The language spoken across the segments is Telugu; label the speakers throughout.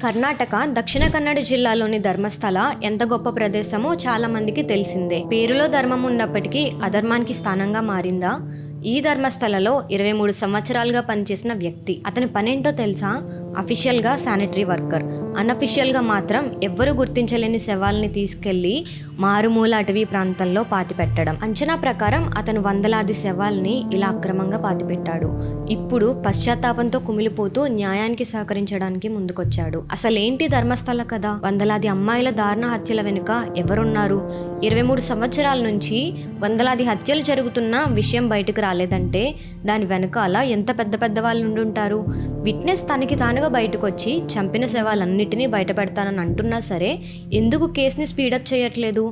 Speaker 1: కర్ణాటక దక్షిణ కన్నడ జిల్లాలోని ధర్మస్థల ఎంత గొప్ప ప్రదేశమో చాలా మందికి తెలిసిందే. పేరులో ధర్మం ఉన్నప్పటికీ అధర్మానికి స్థానంగా మారిందా? ఈ ధర్మస్థలలో 23 సంవత్సరాలుగా పనిచేసిన వ్యక్తి. అతని పనేంటో తెలుసా? అఫీషియల్గా శానిటరీ వర్కర్, అన్అఫీషియల్గా మాత్రం ఎవ్వరూ గుర్తించలేని శవాల్ని తీసుకెళ్లి మారుమూల అటవీ ప్రాంతంలో పాతిపెట్టడం. అంచనా ప్రకారం అతను వందలాది శవాల్ని ఇలా అక్రమంగా పాతిపెట్టాడు. ఇప్పుడు పశ్చాత్తాపంతో కుమిలిపోతూ న్యాయానికి సహకరించడానికి ముందుకొచ్చాడు. అసలేంటి ధర్మస్థల కదా? వందలాది అమ్మాయిల దారుణ హత్యల వెనుక ఎవరున్నారు? 23 సంవత్సరాల నుంచి వందలాది హత్యలు జరుగుతున్న విషయం బయటకు రాలేదంటే దాని వెనకాల ఎంత పెద్ద పెద్ద వాళ్ళు ఉండుంటారు? విట్నెస్ తనకి తానుగా బయటకు వచ్చి చంపిన శవాలన్నిటినీ బయటపెడతానని అంటున్నా సరే ఎందుకు కేసుని స్పీడప్ చేయట్లేదు?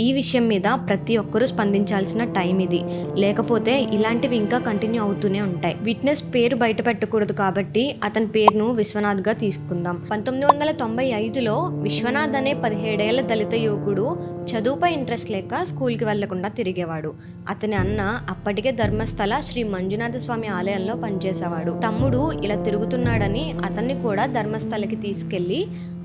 Speaker 1: ఈ విషయం మీద ప్రతి ఒక్కరూ స్పందించాల్సిన టైం ఇది. లేకపోతే ఇలాంటివి ఇంకా కంటిన్యూ అవుతూనే ఉంటాయి. విట్నెస్ పేరు బయట పెట్టకూడదు కాబట్టి అతని పేరును విశ్వనాథ్గా తీసుకుందాం. 1995లో విశ్వనాథ్ అనే 17 ఏళ్ల దళిత యువకుడు చదువుపై ఇంట్రెస్ట్ లేక స్కూల్కి వెళ్లకుండా తిరిగేవాడు. అతని అన్న అప్పటికే ధర్మస్థల శ్రీ మంజునాథ స్వామి ఆలయంలో పనిచేసేవాడు. తమ్ముడు ఇలా తిరుగుతున్నాడని అతన్ని కూడా ధర్మస్థలకి తీసుకెళ్లి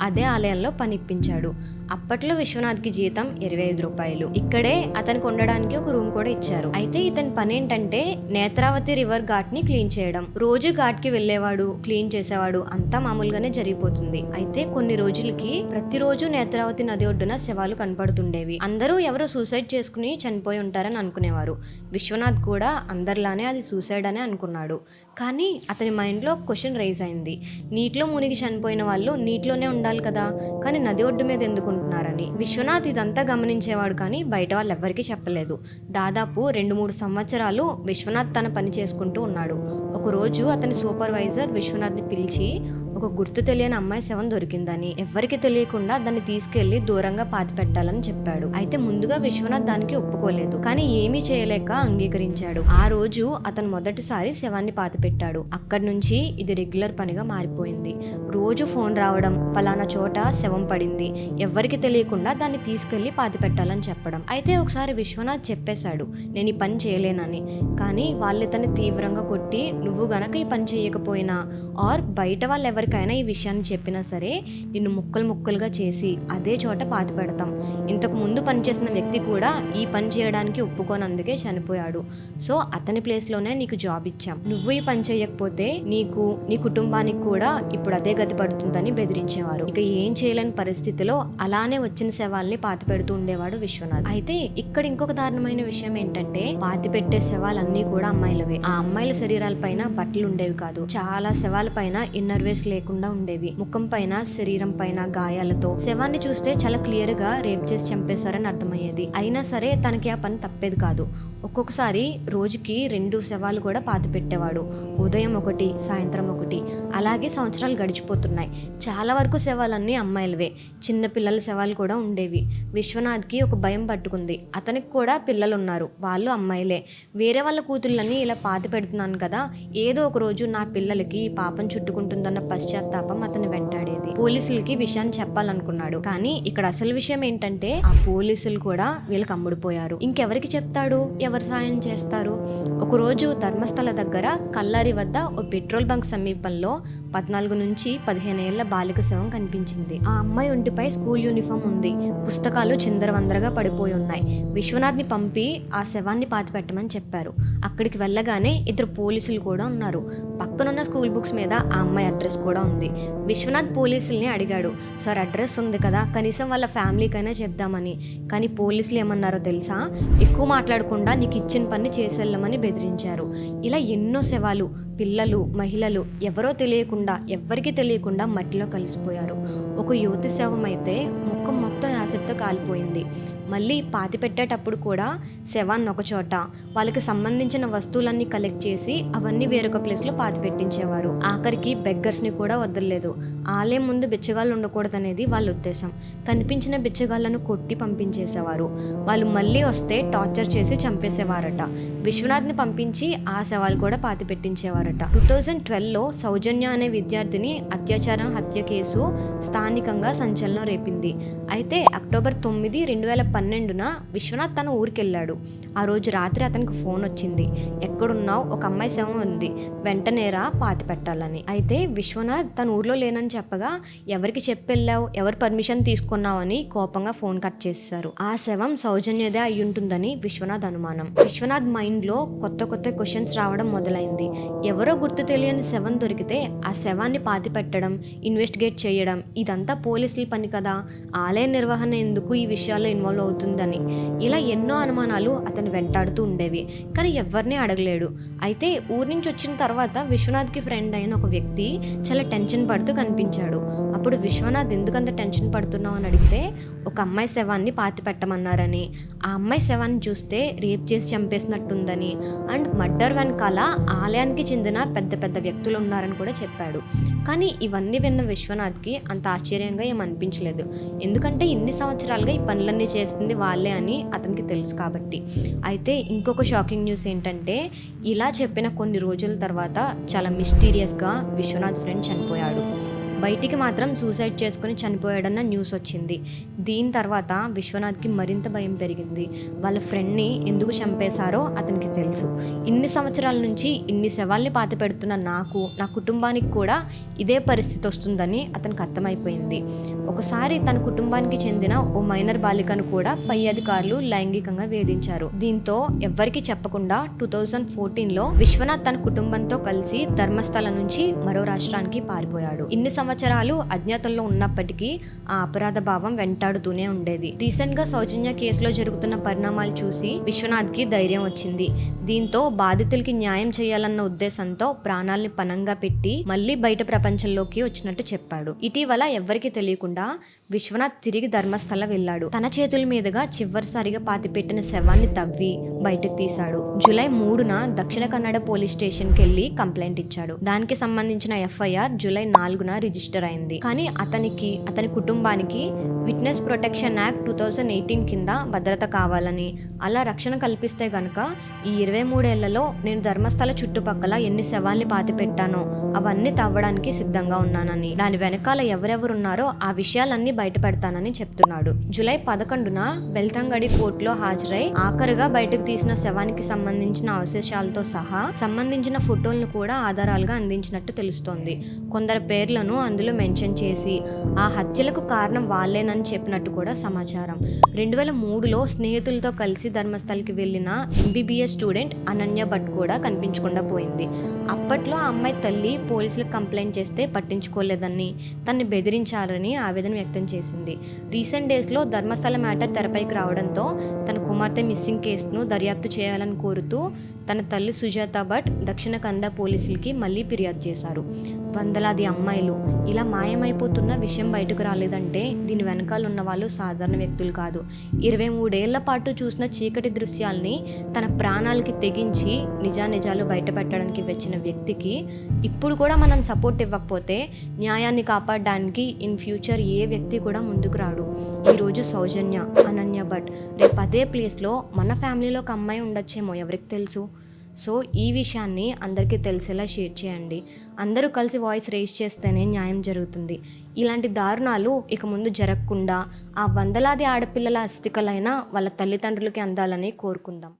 Speaker 1: అదే ఆలయంలో పనిప్పించాడు. అప్పట్లో విశ్వనాథ్కి జీతం 25 రూపాయలు. ఇక్కడే అతనికి ఉండడానికి ఒక రూమ్ కూడా ఇచ్చారు. అయితే ఇతని పని ఏంటంటే నేత్రావతి రివర్ ఘాట్ ని క్లీన్ చేయడం. రోజు ఘాట్ కి వెళ్లేవాడు, క్లీన్ చేసేవాడు, అంతా మామూలుగానే జరిగిపోతుంది. అయితే కొన్ని రోజులకి ప్రతిరోజు నేత్రావతి నది ఒడ్డున శవాలు కనపడుతుండేవి. అందరూ ఎవరో సూసైడ్ చేసుకుని చనిపోయి ఉంటారని అనుకునేవారు. విశ్వనాథ్ కూడా అందరిలానే అది సూసైడ్ అనే అనుకున్నాడు. కానీ అతని మైండ్లో క్వశ్చన్ రైజ్ అయింది. నీటిలో మునిగి చనిపోయిన వాళ్ళు నీటిలోనే ఉండాలి కదా, కానీ నది ఒడ్డు మీద ఎందుకు ఉంటున్నారని. విశ్వనాథ్ ఇదంతా గమనించేవాడు, కానీ బయట వాళ్ళు ఎవ్వరికీ చెప్పలేదు. దాదాపు 2-3 సంవత్సరాలు విశ్వనాథ్ తన పని చేసుకుంటూ ఉన్నాడు. ఒకరోజు అతని సూపర్వైజర్ విశ్వనాథ్ని పిలిచి ఒక గుర్తు తెలియని అమ్మాయి శవం దొరికిందని, ఎవ్వరికి తెలియకుండా దాన్ని తీసుకెళ్లి దూరంగా పాతి పెట్టాలని చెప్పాడు. అయితే ముందుగా విశ్వనాథ్ దానికి ఒప్పుకోలేదు, కానీ ఏమీ చేయలేక అంగీకరించాడు. ఆ రోజు అతను మొదటిసారి శవాన్ని పాతి పెట్టాడు. అక్కడి నుంచి ఇది రెగ్యులర్ పనిగా మారిపోయింది. రోజు ఫోన్ రావడం, పలానా చోట శవం పడింది, ఎవ్వరికి తెలియకుండా దాన్ని తీసుకెళ్లి పాతి పెట్టాలని చెప్పడం. అయితే ఒకసారి విశ్వనాథ్ చెప్పేశాడు, నేను ఈ పని చేయలేనని. కానీ వాళ్ళు ఇతన్ని తీవ్రంగా కొట్టి, నువ్వు గనక ఈ పని చేయకపోయినా ఆర్ బయట వాళ్ళు ఎవరికైనా ఈ విషయాన్ని చెప్పినా సరే నిన్ను ముక్కలు ముక్కలుగా చేసి అదే చోట పాతి పెడతాం. ఇంతకు ముందు పనిచేసిన వ్యక్తి కూడా ఈ పని చేయడానికి ఒప్పుకోనందుకే చనిపోయాడు. సో అతని ప్లేస్లోనే నీకు జాబ్ ఇచ్చాం. నువ్వు ఈ పని చేయకపోతే నీకు, నీ కుటుంబానికి కూడా ఇప్పుడు అదే గతి పడుతుందని బెదిరించేవారు. ఇక ఏం చేయలేని పరిస్థితిలో అలానే వచ్చిన శవాల్ని పాతి పెడుతూ ఉండేవాడు విశ్వనాథ్. అయితే ఇక్కడ ఇంకొక దారుణమైన విషయం ఏంటంటే, పాతి పెట్టే శవాలన్నీ కూడా అమ్మాయిలవే. ఆ అమ్మాయిల శరీరాల పైన బట్టలు ఉండేవి కాదు. చాలా శవాల పైన ఇన్నర్ వేస్ లేకుండా ఉండేవి. ముఖం పైన, శరీరం పైన గాయాలతో శవాన్ని చూస్తే చాలా క్లియర్ గా రేప్ చేసి చంపేశారని అర్థమయ్యేది. అయినా సరే తనకి ఆ పని తప్పేది కాదు. ఒక్కొక్కసారి రోజుకి 2 శవాలు కూడా పాతి పెట్టేవాడు. ఉదయం 1, సాయంత్రం 1. అలాగే సంవత్సరాలు గడిచిపోతున్నాయి. చాలా వరకు శవాలన్నీ అమ్మాయిలవే. చిన్న పిల్లల శవాలు కూడా ఉండేవి. విశ్వనాథ్కి ఒక భయం పట్టుకుంది. అతనికి కూడా పిల్లలు ఉన్నారు, వాళ్ళు అమ్మాయిలే. వేరే వాళ్ళ కూతుళ్ళని ఇలా పాతి పెడుతున్నాను కదా, ఏదో ఒక రోజు నా పిల్లలకి ఈ పాపం చుట్టుకుంటుందన్న పశ్చాత్తాపం అతను వెంటాడేది. పోలీసులకి విషయాన్ని చెప్పాలనుకున్నాడు. కానీ ఇక్కడ అసలు విషయం ఏంటంటే, ఆ పోలీసులు కూడా వీళ్ళకి అమ్ముడుపోయారు. ఇంకెవరికి చెప్తాడు, ఎవరు సాయం చేస్తారు? ఒకరోజు ధర్మస్థల దగ్గర కల్లారి వద్ద ఓ పెట్రోల్ బంక్ సమీపంలో 14 నుంచి 15 ఏళ్ల బాలిక శవం కనిపించింది. ఆ అమ్మాయి ఒంటిపై స్కూల్ యూనిఫామ్ ఉంది. పుస్తకాలు చిందరవందరగా పడిపోయి ఉన్నాయి. విశ్వనాథ్ని పంపి ఆ శవాన్ని పాతి పెట్టమని చెప్పారు. అక్కడికి వెళ్ళగానే 2 పోలీసులు కూడా ఉన్నారు. పక్కనున్న స్కూల్ బుక్స్ మీద ఆ అమ్మాయి అడ్రస్ కూడా ఉంది. విశ్వనాథ్ పోలీసుల్ని అడిగాడు, సార్ అడ్రస్ ఉంది కదా, కనీసం వాళ్ళ ఫ్యామిలీకైనా చెప్దామని. కానీ పోలీసులు ఏమన్నారో తెలుసా? ఎక్కువ మాట్లాడకుండా నీకు ఇచ్చిన పని చేసేళ్ళమని బెదిరించారు. ఇలా ఎన్నో శవాలు, పిల్లలు, మహిళలు ఎవరో తెలియకుండా, ఎవ్వరికీ తెలియకుండా మట్టిలో కలిసిపోయారు. ఒక యువతి శవం అయితే ముఖం మొత్తం యాసిడ్తో కాలిపోయింది. మళ్ళీ పాతి పెట్టేటప్పుడు కూడా శవాన్ని ఒక చోట, వాళ్ళకి సంబంధించిన వస్తువులన్నీ కలెక్ట్ చేసి అవన్నీ వేరొక ప్లేస్లో పాతి పెట్టించేవారు. ఆఖరికి బెగ్గర్స్ని కూడా వదలలేదు. ఆలయం ముందు బిచ్చగాళ్ళు ఉండకూడదనేది వాళ్ళ ఉద్దేశం. కనిపించిన బిచ్చగాళ్లను కొట్టి పంపించేసేవారు. వాళ్ళు మళ్ళీ వస్తే టార్చర్ చేసి చంపేసేవారట. విశ్వనాథ్ని పంపించి ఆ శవాలు కూడా పాతి పెట్టించేవారట. 2012లో సౌజన్య అనే విద్యార్థిని అత్యాచారం, హత్య కేసు స్థానికంగా సంచలనం రేపింది. అయితే అక్టోబర్ 9, 2012న విశ్వనాథ్ తన ఊరికెళ్ళాడు. ఆ రోజు రాత్రి అతనికి ఫోన్ వచ్చింది, ఎక్కడున్నావు, ఒక అమ్మాయి శవం ఉంది, వెంటనేరా పాతి పెట్టాలని. అయితే విశ్వనాథ్ తన ఊర్లో లేనని చెప్పగా ఎవరికి చెప్పెళ్ళావు, ఎవరు పర్మిషన్ తీసుకున్నావు అని కోపంగా ఫోన్ కట్ చేశారు. ఆ శవం సౌజన్యదే అయ్యుంటుందని విశ్వనాథ్ అనుమానం. విశ్వనాథ్ మైండ్లో కొత్త కొత్త క్వశ్చన్స్ రావడం మొదలైంది. ఎవరో గుర్తు తెలియని శవం దొరికితే ఆ శవాన్ని పాతి పెట్టడం, ఇన్వెస్టిగేట్ చేయడం ఇదంతా పోలీసుల పని కదా, ఆలయ నిర్వహణ ఎందుకు ఈ విషయాల్లో ఇన్వాల్వ్ అవుతుందని ఇలా ఎన్నో అనుమానాలు అతను వెంటాడుతూ ఉండేవి. కానీ ఎవరిని అడగలేడు. అయితే ఊరి నుంచి వచ్చిన తర్వాత విశ్వనాథ్కి ఫ్రెండ్ అయిన ఒక వ్యక్తి చాలా టెన్షన్ పడుతూ కనిపించాడు. అప్పుడు విశ్వనాథ్ ఎందుకంత టెన్షన్ పడుతున్నావు అని అడిగితే ఒక అమ్మాయి శవాన్ని పాతి పెట్టమన్నారని, ఆ అమ్మాయి శవాన్ని చూస్తే రేప్ చేసి చంపేసినట్టుందని అండ్ మర్డర్ వెనకాల ఆలయానికి చెందిన పెద్ద పెద్ద వ్యక్తులు ఉన్నారని కూడా చెప్పాడు. కానీ ఇవన్నీ విన్న విశ్వనాథ్కి అంత ఆశ్చర్యంగా ఏమనిపించలేదు. ఎందుకంటే ఇన్ని సంవత్సరాలుగా ఈ పనులన్నీ చేస్తుంది వాళ్ళే అని అతనికి తెలుసు కాబట్టి. అయితే ఇంకొక షాకింగ్ న్యూస్ ఏంటంటే ఇలా చెప్పిన కొన్ని రోజుల తర్వాత చాలా మిస్టీరియస్గా విశ్వనాథ్ ఫ్రెండ్ చనిపోయాడు. బయటికి మాత్రం సూసైడ్ చేసుకుని చనిపోయాడన్న న్యూస్ వచ్చింది. దీని తర్వాత విశ్వనాథ్కి మరింత భయం పెరిగింది. వాళ్ళ ఫ్రెండ్ని ఎందుకు చంపేశారో అతనికి తెలుసు. ఇన్ని సంవత్సరాల నుంచి ఇన్ని శవాల్ని పాతి పెడుతున్న నాకు, నా కుటుంబానికి కూడా ఇదే పరిస్థితి వస్తుందని అతనికి అర్థమైపోయింది. ఒకసారి తన కుటుంబానికి చెందిన ఓ మైనర్ బాలికను కూడా పై అధికారులు లైంగికంగా వేధించారు. దీంతో ఎవ్వరికీ చెప్పకుండా 2014లో విశ్వనాథ్ తన కుటుంబంతో కలిసి ధర్మస్థల నుంచి మరో రాష్ట్రానికి పారిపోయాడు. ఇన్ని సంవత్సరాలు అజ్ఞాతంలో ఉన్నప్పటికీ ఆ అపరాధ భావం వెంటాడుతూనే ఉండేది. రీసెంట్ గా సౌజన్య కేసులో జరుగుతున్న పరిణామాలు చూసి విశ్వనాథ్ కి ధైర్యం వచ్చింది. దీంతో బాధితులకి న్యాయం చేయాలన్న ఉద్దేశంతో ప్రాణాల్ని పణంగా పెట్టి మళ్ళీ బయట ప్రపంచంలోకి వచ్చినట్టు చెప్పాడు. ఇటీవల ఎవ్వరికి తెలియకుండా విశ్వనాథ్ తిరిగి ధర్మస్థల వెళ్ళాడు. తన చేతుల మీదుగా చివరిసారిగా పాతిపెట్టిన శవాన్ని తవ్వి బయటకు తీశాడు. జూలై 3న దక్షిణ కన్నడ పోలీస్ స్టేషన్ కి వెళ్లి కంప్లైంట్ ఇచ్చాడు. దానికి సంబంధించిన ఎఫ్ఐఆర్ జూలై 4న రిజిస్టర్ అయింది. కానీ అతనికి, అతని కుటుంబానికి విట్నెస్ ప్రొటెక్షన్ యాక్ట్ 2018 కింద భద్రత కావాలని, అలా రక్షణ కల్పిస్తే గనక ఈ 23 ఏళ్లలో నేను ధర్మస్థల చుట్టుపక్కల ఎన్ని శవాల్ని పాతి పెట్టానో అవన్నీ తవ్వడానికి సిద్ధంగా ఉన్నానని, దాని వెనకాల ఎవరెవరున్నారో ఆ విషయాలన్నీ బయట పెడతానని చెప్తున్నాడు. జూలై 11న బెల్తంగడి కోర్టులో హాజరై ఆఖరుగా బయటకు తీసిన శవానికి సంబంధించిన అవశేషాలతో సహా సంబంధించిన ఫోటోలను కూడా ఆధారాలుగా అందించినట్టు తెలుస్తోంది. కొందరు పేర్లను అందులో మెన్షన్ చేసి ఆ హత్యలకు కారణం వాళ్ళేనని చెప్పినట్టు కూడా సమాచారం. 2003లో స్నేహితులతో కలిసి ధర్మస్థలకి వెళ్ళిన MBBS స్టూడెంట్ అనన్య భట్ కూడా కనిపించకుండా పోయింది. అప్పట్లో ఆ అమ్మాయి తల్లి పోలీసులకు కంప్లైంట్ చేస్తే పట్టించుకోలేదని, తనని బెదిరించారని ఆవేదన వ్యక్తం చేసింది. రీసెంట్ డేస్లో ధర్మస్థల మ్యాటర్ తెరపైకి రావడంతో తన కుమార్తె మిస్సింగ్ కేసును దర్యాప్తు చేయాలని కోరుతూ తన తల్లి సుజాత భట్ దక్షిణ కన్నడ పోలీసులకి మళ్ళీ ఫిర్యాదు చేశారు. వందలాది అమ్మాయిలు ఇలా మాయమైపోతున్న విషయం బయటకు రాలేదంటే దీని వెనకాల ఉన్న వాళ్ళు సాధారణ వ్యక్తులు కాదు. 23 ఏళ్ల పాటు చూసిన చీకటి దృశ్యాల్ని తన ప్రాణాలకి తెగించి నిజానిజాలు బయట పెట్టడానికి వచ్చిన వ్యక్తికి ఇప్పుడు కూడా మనం సపోర్ట్ ఇవ్వకపోతే న్యాయాన్ని కాపాడడానికి ఇన్ ఫ్యూచర్ ఏ వ్యక్తి కూడా ముందుకు రాడు. ఈరోజు సౌజన్య, అనన్య భట్, రేపు అదే ప్లేస్లో మన ఫ్యామిలీలో ఒక అమ్మాయి ఉండొచ్చేమో, ఎవరికి తెలుసు. సో ఈ విషయాన్ని అందరికీ తెలిసేలా షేర్ చేయండి. అందరూ కలిసి వాయిస్ రేజ్ చేస్తేనే న్యాయం జరుగుతుంది. ఇలాంటి దారుణాలు ఇక ముందు జరగకుండా ఆ వందలాది ఆడపిల్లల అస్థికలైనా వాళ్ళ తల్లిదండ్రులకి అందాలని కోరుకుందాం.